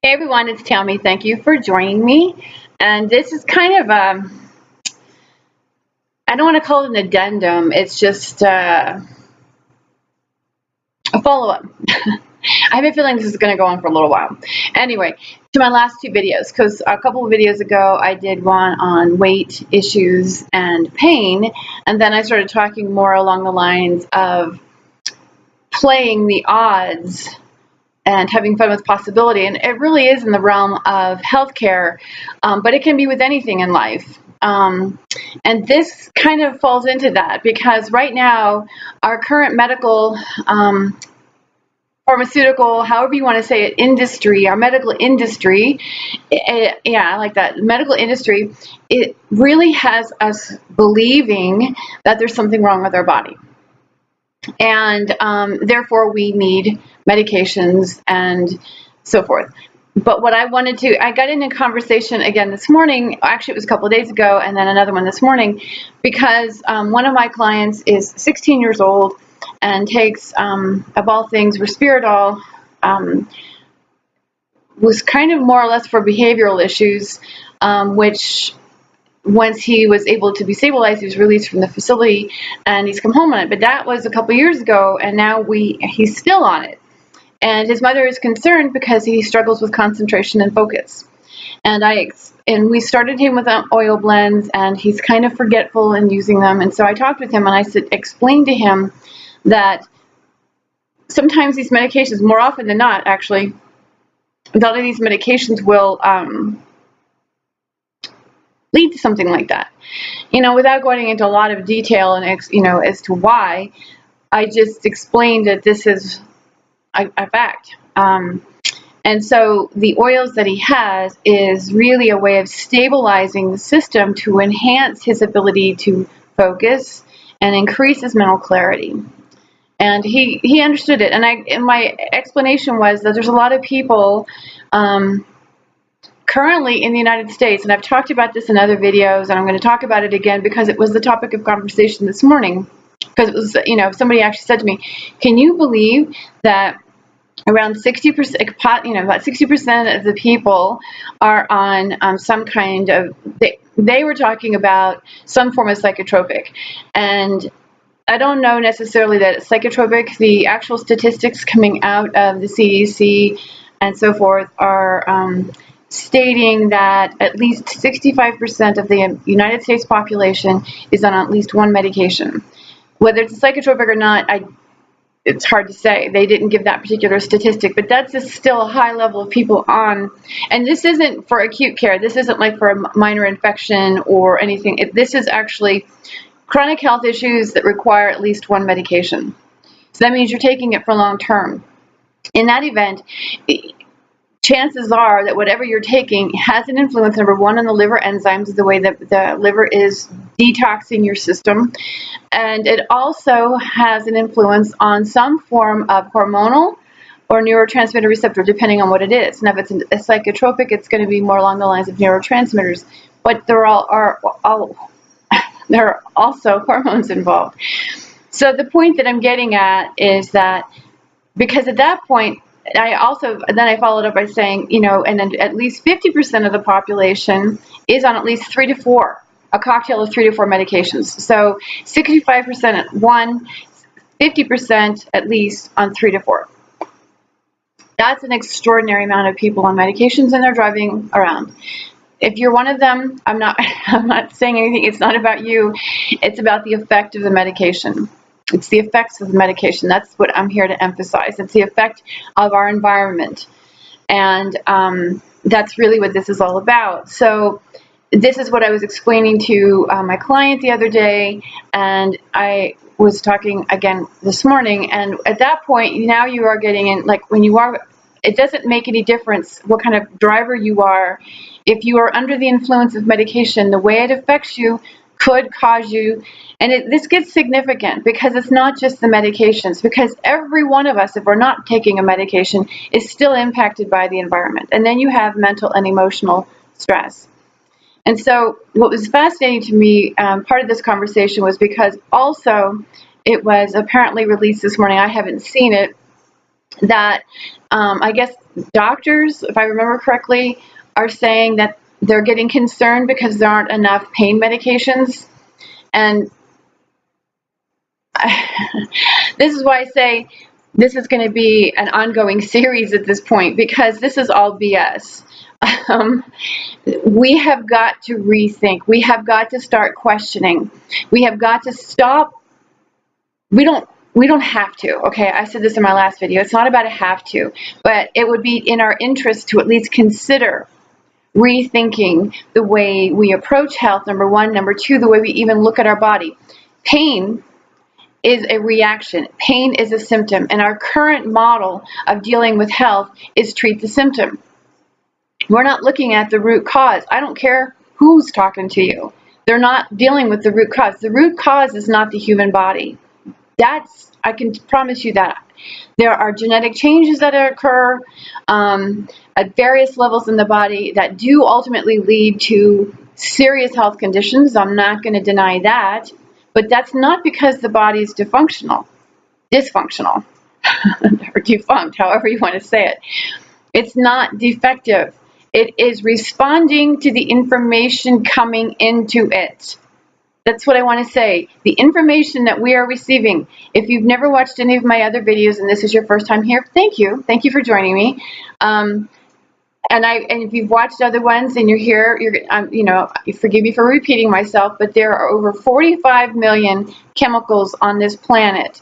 Hey everyone, it's Tammy. Thank you for joining me. And this is kind of I don't want to call it an addendum. It's just a follow-up. I have a feeling this is going to go on for a little while. Anyway, to my last two videos, because a couple of videos ago I did one on weight issues and pain, and then I started talking more along the lines of playing the odds and having fun with possibility. And it really is in the realm of healthcare, but it can be with anything in life. And this kind of falls into that because right now our current medical, pharmaceutical, however you want to say it, industry, our medical industry, yeah, I like that, medical industry, it really has us believing that there's something wrong with our body. And therefore we need medications and so forth. But what I wanted to, I got in a conversation again this morning, actually it was a couple of days ago, and then another one this morning, because one of my clients is 16 years old and takes, of all things, Risperidol, was kind of more or less for behavioral issues, which once he was able to be stabilized, he was released from the facility and he's come home on it. But that was a couple years ago, and now he's still on it. And his mother is concerned because he struggles with concentration and focus. And we started him with oil blends, and he's kind of forgetful in using them. And so I talked with him and I explained to him that sometimes these medications, more often than not, actually, a lot of these medications will lead to something like that. Without going into a lot of detail and as to why, I just explained that this is a fact. And so the oils that he has is really a way of stabilizing the system to enhance his ability to focus and increase his mental clarity. And he understood it. And my explanation was that there's a lot of people currently in the United States, and I've talked about this in other videos, and I'm going to talk about it again because it was the topic of conversation this morning. Because it was, somebody actually said to me, "Can you believe that around 60%, about 60% of the people are on some kind of," they were talking about some form of psychotropic, and I don't know necessarily that it's psychotropic. The actual statistics coming out of the CDC and so forth are stating that at least 65% of the United States population is on at least one medication. Whether it's a psychotropic or not, it's hard to say. They didn't give that particular statistic, but that's still a high level of people on. And this isn't for acute care. This isn't like for a minor infection or anything. This is actually chronic health issues that require at least one medication. So that means you're taking it for long term. In that event, chances are that whatever you're taking has an influence, number one, on the liver enzymes, the way that the liver is detoxing your system. And it also has an influence on some form of hormonal or neurotransmitter receptor, depending on what it is. Now, if it's a psychotropic, it's going to be more along the lines of neurotransmitters. But there are also hormones involved. So the point that I'm getting at is that because at that point, then I followed up by saying, and then at least 50% of the population is on at least 3 to 4, a cocktail of 3 to 4 medications. So 65% at one, 50% at least on 3 to 4. That's an extraordinary amount of people on medications, and they're driving around. If you're one of them, I'm not saying anything. It's not about you. It's about the effect of the medication. It's the effects of the medication. That's what I'm here to emphasize. It's the effect of our environment. And that's really what this is all about. So this is what I was explaining to my client the other day, and I was talking again this morning. And at that point, now you are getting in, like when you are, it doesn't make any difference what kind of driver you are. If you are under the influence of medication, the way it affects you could cause you, and this gets significant because it's not just the medications, because every one of us, if we're not taking a medication, is still impacted by the environment. And then you have mental and emotional stress. And so what was fascinating to me, part of this conversation was because also it was apparently released this morning. I haven't seen it, that I guess doctors, if I remember correctly, are saying that they're getting concerned because there aren't enough pain medications. And this is why I say this is going to be an ongoing series at this point, because this is all BS. We have got to rethink. We have got to start questioning. We have got to stop. We don't have to, okay? I said this in my last video. It's not about a have to, but it would be in our interest to at least consider rethinking the way we approach health, number one. Number two, the way we even look at our body. Pain is a reaction. Pain is a symptom. And our current model of dealing with health is treat the symptom. We're not looking at the root cause. I don't care who's talking to you. They're not dealing with the root cause. The root cause is not the human body. I can promise you that. There are genetic changes that occur at various levels in the body that do ultimately lead to serious health conditions. I'm not going to deny that. But that's not because the body is dysfunctional, or defunct, however you want to say it. It's not defective. It is responding to the information coming into it. That's what I want to say. The information that we are receiving. If you've never watched any of my other videos and this is your first time here, thank you. Thank you for joining me. And if you've watched other ones and you're here, forgive me for repeating myself, but there are over 45 million chemicals on this planet.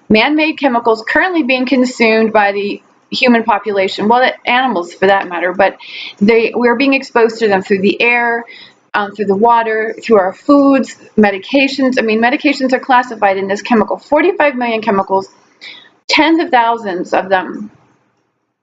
Man-made chemicals currently being consumed by the human population, well, animals for that matter, but we're being exposed to them through the air, through the water, through our foods, medications. I mean, medications are classified in this chemical. 45 million chemicals, tens of thousands of them.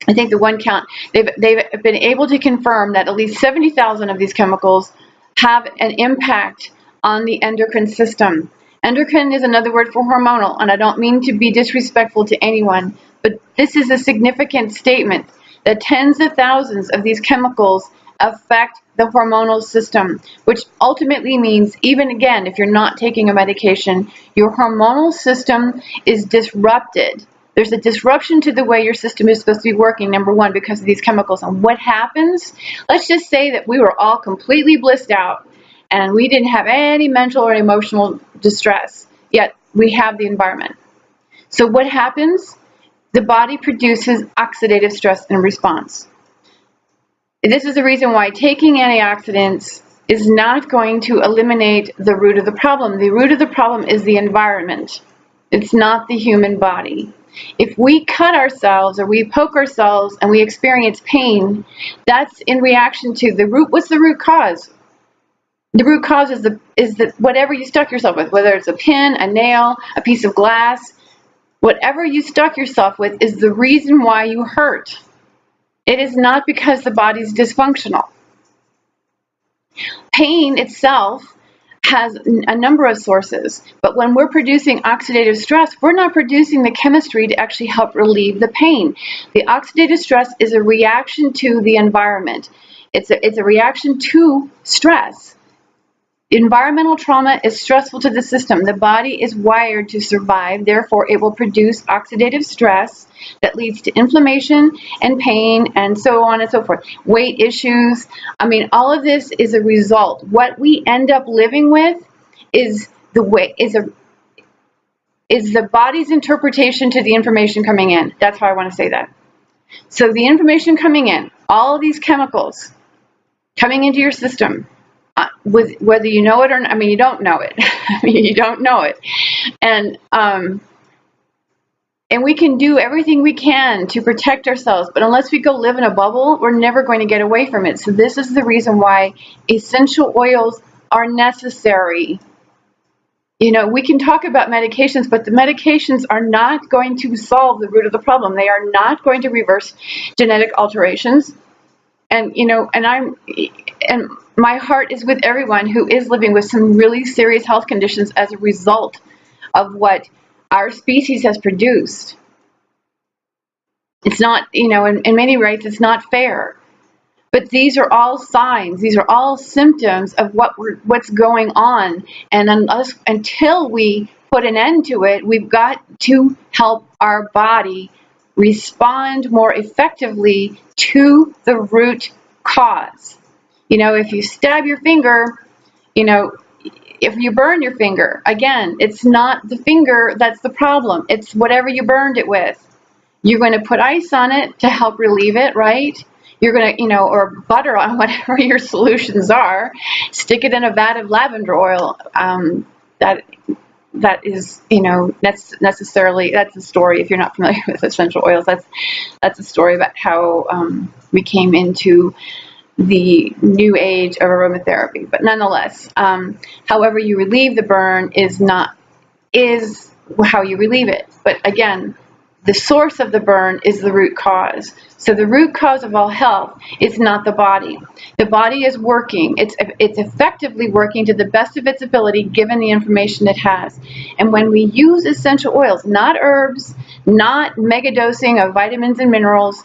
I think the one count, they've been able to confirm that at least 70,000 of these chemicals have an impact on the endocrine system. Endocrine is another word for hormonal, and I don't mean to be disrespectful to anyone, but this is a significant statement that tens of thousands of these chemicals affect the hormonal system, which ultimately means, even again, if you're not taking a medication, your hormonal system is disrupted. There's a disruption to the way your system is supposed to be working, number one, because of these chemicals. And what happens? Let's just say that we were all completely blissed out and we didn't have any mental or emotional distress, yet we have the environment. So what happens? The body produces oxidative stress in response. This is the reason why taking antioxidants is not going to eliminate the root of the problem. The root of the problem is the environment. It's not the human body. If we cut ourselves or we poke ourselves and we experience pain, that's in reaction to the root. What's the root cause? The root cause is the whatever you stuck yourself with, whether it's a pin, a nail, a piece of glass, whatever you stuck yourself with is the reason why you hurt. It is not because the body's dysfunctional. Pain itself has a number of sources, but when we're producing oxidative stress, we're not producing the chemistry to actually help relieve the pain. The oxidative stress is a reaction to the environment. It's a reaction to stress. Environmental trauma is stressful to the system. The body is wired to survive, therefore it will produce oxidative stress that leads to inflammation and pain and so on and so forth. Weight issues. I mean, all of this is a result. What we end up living with is the body's interpretation to the information coming in. That's how I want to say that. So the information coming in, all of these chemicals coming into your system, whether you know it or not, I mean, you don't know it. I mean, you don't know it. And we can do everything we can to protect ourselves, but unless we go live in a bubble, we're never going to get away from it. So this is the reason why essential oils are necessary. You know, we can talk about medications, but the medications are not going to solve the root of the problem. They are not going to reverse genetic alterations. And, you know, and my heart is with everyone who is living with some really serious health conditions as a result of what our species has produced. It's not, you know, in many ways, it's not fair. But these are all signs. These are all symptoms of what's going on. And until we put an end to it, we've got to help our body respond more effectively to the root cause. You know, if you stab your finger, you know, if you burn your finger, again, it's not the finger that's the problem. It's whatever you burned it with. You're going to put ice on it to help relieve it, right? You're going to, you know, or butter on whatever your solutions are. Stick it in a vat of lavender oil. That is, you know, that's a story. If you're not familiar with essential oils, that's a story about how we came into the new age of aromatherapy. But nonetheless, however you relieve the burn is how you relieve it. But again, the source of the burn is the root cause. So the root cause of all health is not the body. The body is working. It's effectively working to the best of its ability given the information it has. And when we use essential oils, not herbs, not mega dosing of vitamins and minerals,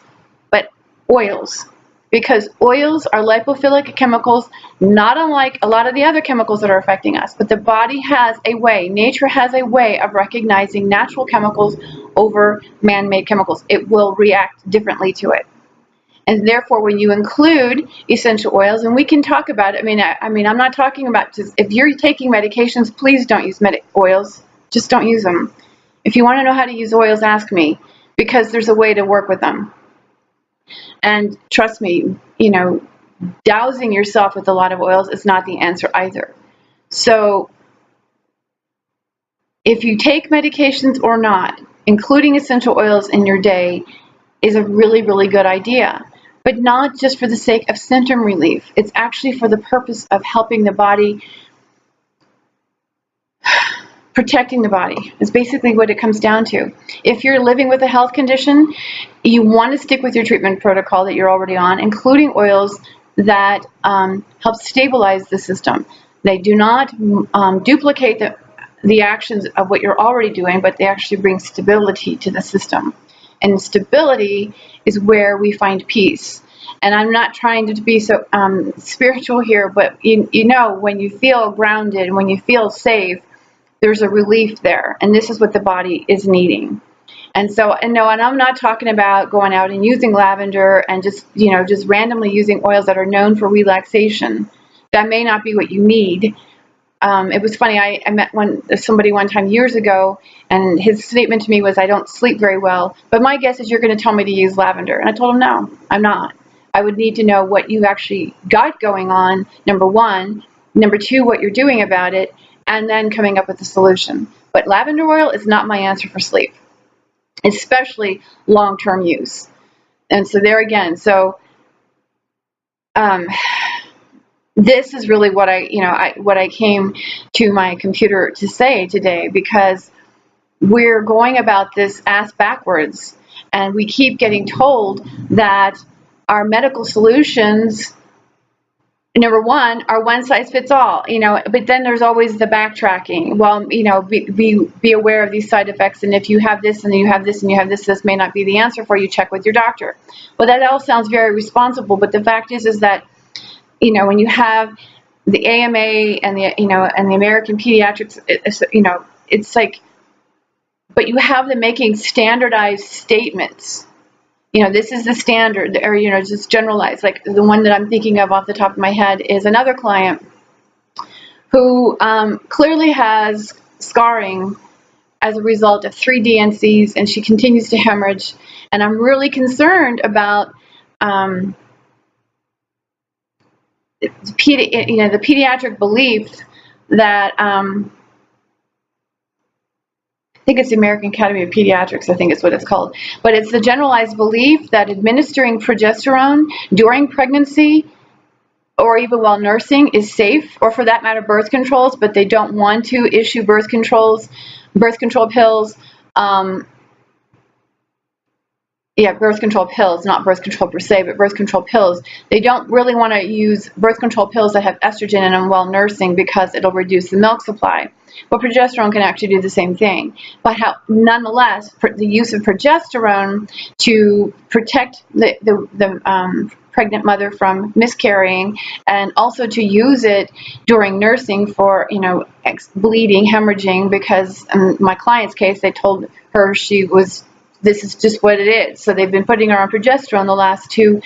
but oils, because oils are lipophilic chemicals, not unlike a lot of the other chemicals that are affecting us. But the body has a way, nature has a way of recognizing natural chemicals over man-made chemicals. It will react differently to it. And therefore, when you include essential oils, and we can talk about it, I mean, I'm not talking about just, if you're taking medications, please don't use oils. Just don't use them. If you want to know how to use oils, ask me, because there's a way to work with them. And trust me, you know, dousing yourself with a lot of oils is not the answer either. So if you take medications or not, including essential oils in your day is a really, really good idea. But not just for the sake of symptom relief. It's actually for the purpose of helping the body, protecting the body is basically what it comes down to. If you're living with a health condition, you want to stick with your treatment protocol that you're already on, including oils that help stabilize the system. They do not duplicate the actions of what you're already doing, but they actually bring stability to the system. And stability is where we find peace. And I'm not trying to be so spiritual here, but you know, when you feel grounded, when you feel safe, there's a relief there, and this is what the body is needing. And so, and I'm not talking about going out and using lavender and just randomly using oils that are known for relaxation. That may not be what you need. It was funny, I met somebody one time years ago, and his statement to me was, I don't sleep very well, but my guess is you're going to tell me to use lavender. And I told him, no, I'm not. I would need to know what you actually got going on, number one. Number two, what you're doing about it, and then coming up with a solution. But lavender oil is not my answer for sleep, especially long-term use. And so there again, this is really what I came to my computer to say today, because we're going about this ass backwards, and we keep getting told that our medical solutions, number one, are one size fits all, but then there's always the backtracking. Well, be aware of these side effects, and if you have this and you have this and you have this, this may not be the answer for you. Check with your doctor. Well, that all sounds very responsible, but the fact is that, when you have the AMA and the American Pediatrics, it's like, but you have them making standardized statements. This is the standard, or, just generalized. Like the one that I'm thinking of off the top of my head is another client who clearly has scarring as a result of 3 DNCs, and she continues to hemorrhage. And I'm really concerned about the pediatric belief that I think it's the American Academy of Pediatrics, I think is what it's called. But it's the generalized belief that administering progesterone during pregnancy or even while nursing is safe, or for that matter, birth controls, but they don't want to issue birth control pills. Birth control pills, not birth control per se, but birth control pills. They don't really want to use birth control pills that have estrogen in them while nursing because it'll reduce the milk supply. Well, progesterone can actually do the same thing. But nonetheless, the use of progesterone to protect the pregnant mother from miscarrying, and also to use it during nursing for, bleeding, hemorrhaging, because in my client's case, they told her she was this is just what it is. So they've been putting her on progesterone the last two,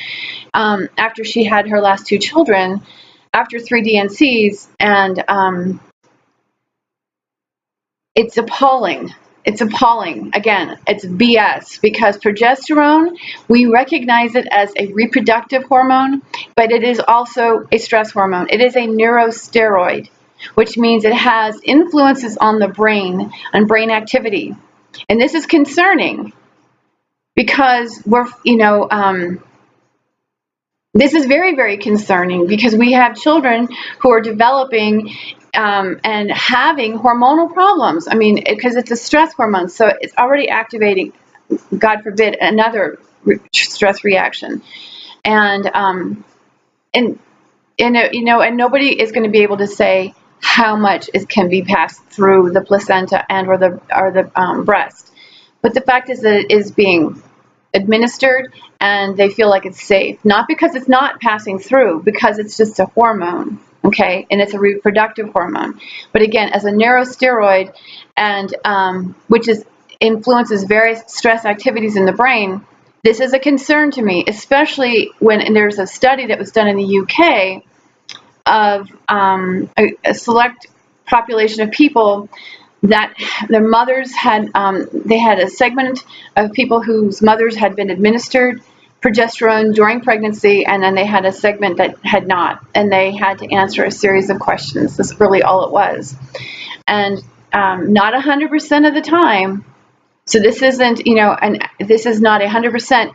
after she had her last two children, after 3 DNCs, and it's appalling. It's appalling. Again, it's BS, because progesterone, we recognize it as a reproductive hormone, but it is also a stress hormone. It is a neurosteroid, which means it has influences on the brain and brain activity. And this is concerning because we're, this is very, very concerning, because we have children who are developing and having hormonal problems. I mean, because it's a stress hormone, so it's already activating, God forbid, another stress reaction. And nobody is going to be able to say how much can be passed through the placenta and or the breast. But the fact is that it is being administered, and they feel like it's safe. Not because it's not passing through, because it's just a hormone, okay? And it's a reproductive hormone. But again, as a neurosteroid, and which influences various stress activities in the brain, this is a concern to me, especially when there's a study that was done in the UK of a select population of people that their mothers had, they had a segment of people whose mothers had been administered progesterone during pregnancy, and then they had a segment that had not, and they had to answer a series of questions. That's really all it was. And not 100% of the time, so this isn't, and this is not 100%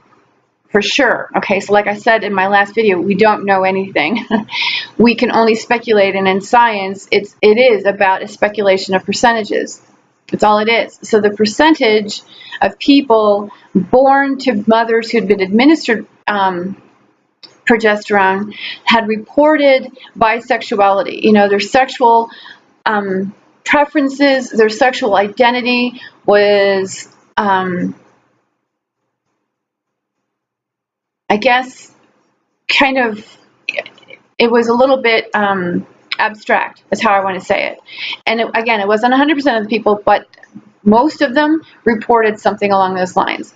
for sure. Okay, so like I said in my last video, we don't know anything. We can only speculate, and in science, it is about a speculation of percentages. That's all it is. So the percentage of people born to mothers who'd been administered progesterone had reported bisexuality. Their sexual preferences, their sexual identity was I guess kind of, it was a little bit abstract, is how I want to say it. And again, it wasn't 100% of the people, but most of them reported something along those lines.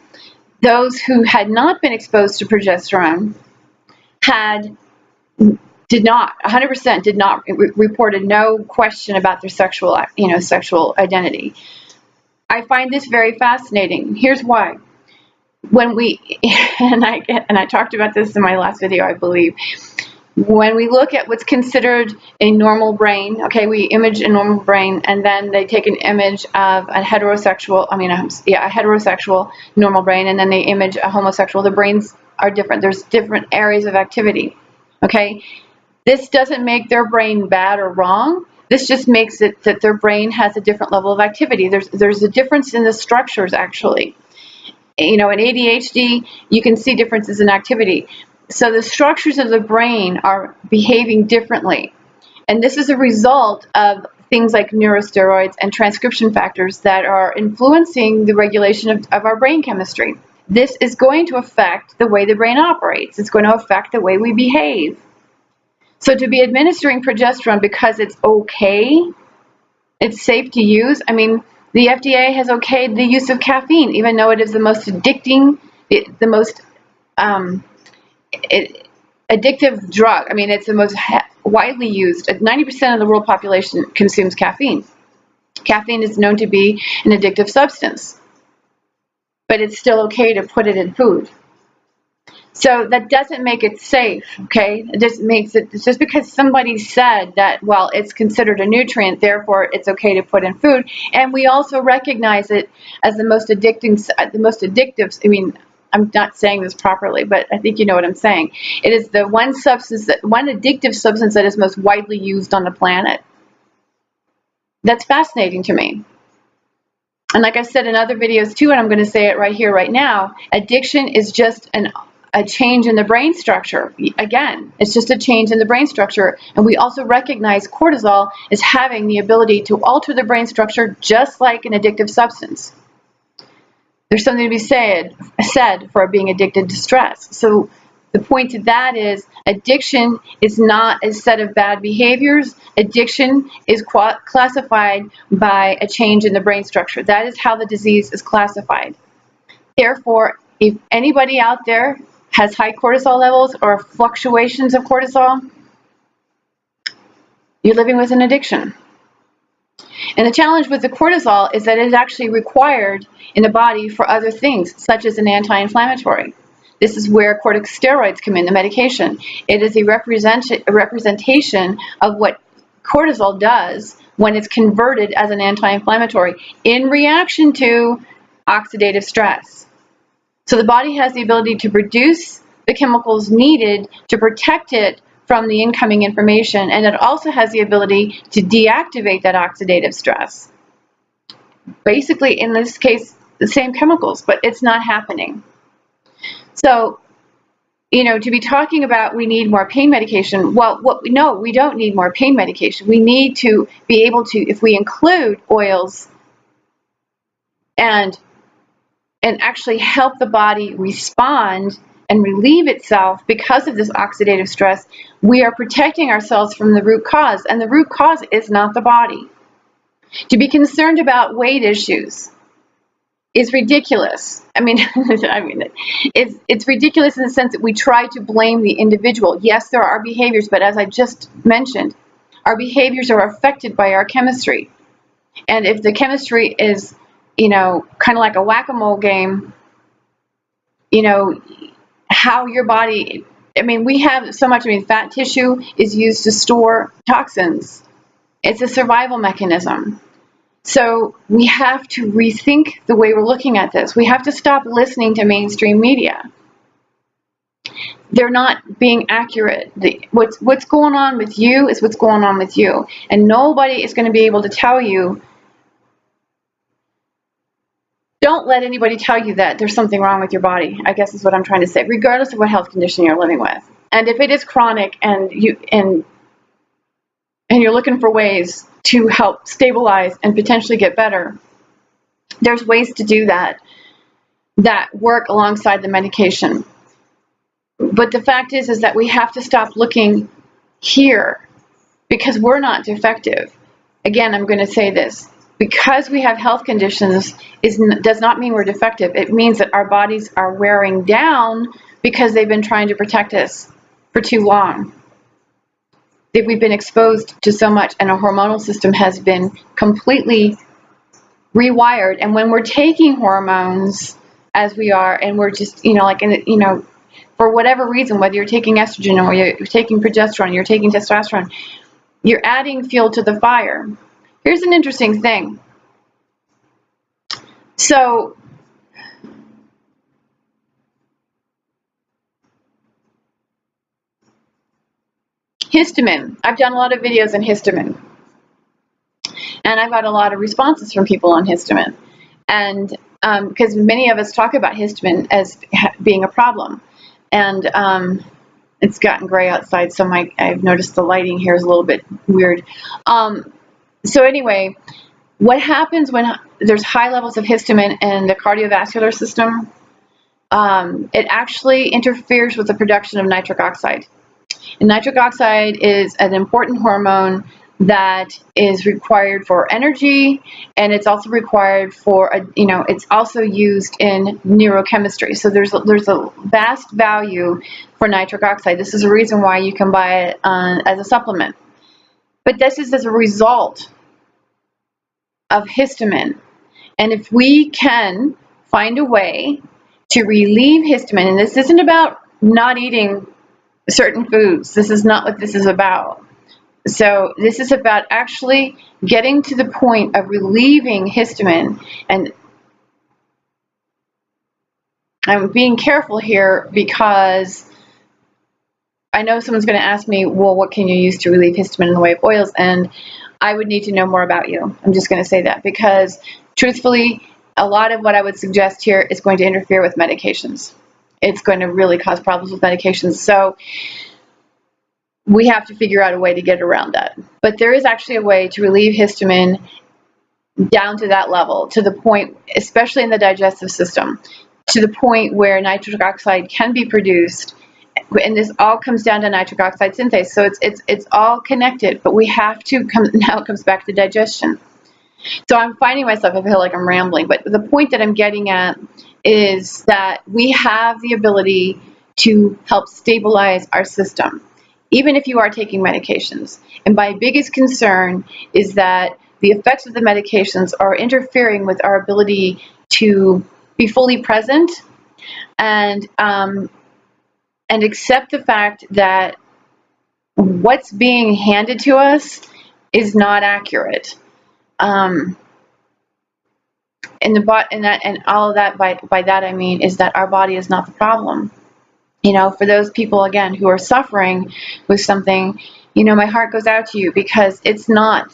Those who had not been exposed to progesterone did not reported no question about their sexual identity. I find this very fascinating. Here's why. When we, and I talked about this in my last video, I believe, when we look at what's considered a normal brain, okay, we image a normal brain, and then they take an image of a heterosexual normal brain, and then they image a homosexual. The brains are different. There's different areas of activity, okay? This doesn't make their brain bad or wrong. This just makes it that their brain has a different level of activity. There's a difference in the structures, actually. In ADHD, you can see differences in activity. So the structures of the brain are behaving differently. And this is a result of things like neurosteroids and transcription factors that are influencing the regulation of our brain chemistry. This is going to affect the way the brain operates. It's going to affect the way we behave. So to be administering progesterone because it's okay, it's safe to use, I mean, the FDA has okayed the use of caffeine, even though it is the most addicting, the most addictive drug. I mean, it's the most widely used. 90% of the world population consumes caffeine. Caffeine is known to be an addictive substance, but it's still okay to put it in food. So that doesn't make it safe, okay? It just makes it, just because somebody said that, well, it's considered a nutrient, therefore it's okay to put in food. And we also recognize it as the most addictive, I mean, I'm not saying this properly, but I think you know what I'm saying. It is the one addictive substance that is most widely used on the planet. That's fascinating to me. And like I said in other videos too, and I'm going to say it right here, right now, addiction is just a change in the brain structure. Again, it's just a change in the brain structure. And we also recognize cortisol as having the ability to alter the brain structure just like an addictive substance. There's something to be said for being addicted to stress. So the point to that is addiction is not a set of bad behaviors. Addiction is classified by a change in the brain structure. That is how the disease is classified. Therefore, if anybody out there has high cortisol levels or fluctuations of cortisol, you're living with an addiction. And the challenge with the cortisol is that it is actually required in the body for other things, such as an anti-inflammatory. This is where corticosteroids come in, the medication. It is a representation of what cortisol does when it's converted as an anti-inflammatory in reaction to oxidative stress. So the body has the ability to produce the chemicals needed to protect it from the incoming information, and it also has the ability to deactivate that oxidative stress. Basically, in this case, the same chemicals, but it's not happening. So, to be talking about we need more pain medication, well, no, we don't need more pain medication. We need to be able to, if we include oils and actually help the body respond and relieve itself because of this oxidative stress, we are protecting ourselves from the root cause, and the root cause is not the body. To be concerned about weight issues is ridiculous. It's ridiculous in the sense that we try to blame the individual. Yes, there are behaviors, but as I just mentioned, our behaviors are affected by our chemistry. And if the chemistry is, kind of like a whack-a-mole game, how your body, we have so much, fat tissue is used to store toxins. It's a survival mechanism. So we have to rethink the way we're looking at this. We have to stop listening to mainstream media. They're not being accurate. What's going on with you is what's going on with you. And nobody is going to be able to tell you. Don't let anybody tell you that there's something wrong with your body, I guess is what I'm trying to say, regardless of what health condition you're living with. And if it is chronic and you're looking for ways to help stabilize and potentially get better, there's ways to do that work alongside the medication. But the fact is that we have to stop looking here because we're not defective. Again, I'm going to say this. Because we have health conditions does not mean we're defective. It means that our bodies are wearing down because they've been trying to protect us for too long. That we've been exposed to so much, and our hormonal system has been completely rewired. And when we're taking hormones, as we are, and we're just, for whatever reason, whether you're taking estrogen or you're taking progesterone, you're taking testosterone, you're adding fuel to the fire. Here's an interesting thing. So, histamine. I've done a lot of videos on histamine. And I've got a lot of responses from people on histamine. And because many of us talk about histamine as being a problem. And it's gotten gray outside, so I've noticed the lighting here is a little bit weird. So anyway, what happens when there's high levels of histamine in the cardiovascular system? It actually interferes with the production of nitric oxide. And nitric oxide is an important hormone that is required for energy, and it's also required for, it's also used in neurochemistry. So there's a vast value for nitric oxide. This is a reason why you can buy it as a supplement. But this is as a result of histamine. And if we can find a way to relieve histamine, and this isn't about not eating certain foods. This is not what this is about. So this is about actually getting to the point of relieving histamine. And I'm being careful here because I know someone's going to ask me, well, what can you use to relieve histamine in the way of oils? And I would need to know more about you. I'm just going to say that because truthfully, a lot of what I would suggest here is going to interfere with medications. It's going to really cause problems with medications. So we have to figure out a way to get around that. But there is actually a way to relieve histamine down to that level, to the point, especially in the digestive system, to the point where nitric oxide can be produced. And this all comes down to nitric oxide synthase. So it's all connected, but we have to now it comes back to digestion. So I'm finding myself, I feel like I'm rambling, but the point that I'm getting at is that we have the ability to help stabilize our system, even if you are taking medications. And my biggest concern is that the effects of the medications are interfering with our ability to be fully present and accept the fact that what's being handed to us is not accurate. And all of that, by that I mean is that our body is not the problem. You know, for those people again who are suffering with something, you know, my heart goes out to you, because it's not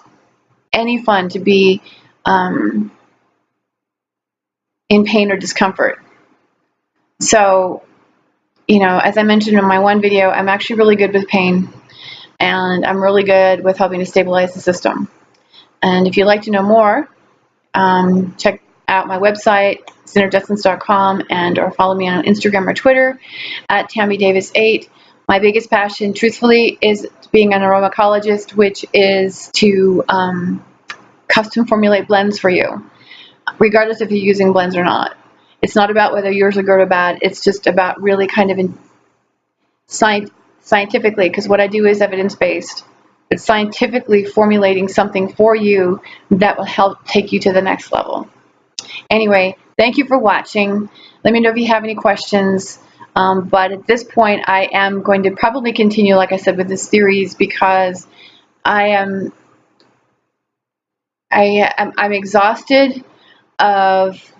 any fun to be in pain or discomfort. So, you know, as I mentioned in my one video, I'm actually really good with pain, and I'm really good with helping to stabilize the system. And if you'd like to know more, check out my website, synergessence.com, and or follow me on Instagram or Twitter at TammyDavis8. My biggest passion, truthfully, is being an aromacologist, which is to custom formulate blends for you, regardless if you're using blends or not. It's not about whether yours are good or bad. It's just about really kind of scientifically, because what I do is evidence-based. It's scientifically formulating something for you that will help take you to the next level. Anyway, thank you for watching. Let me know if you have any questions. But at this point, I am going to probably continue, like I said, with this series, because I'm exhausted of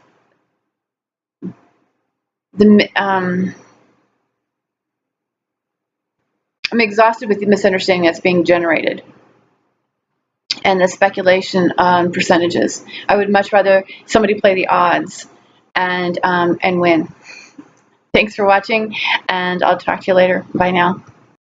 the I'm exhausted with the misunderstanding that's being generated and the speculation on percentages. I would much rather somebody play the odds and win. Thanks for watching, and I'll talk to you later. Bye now.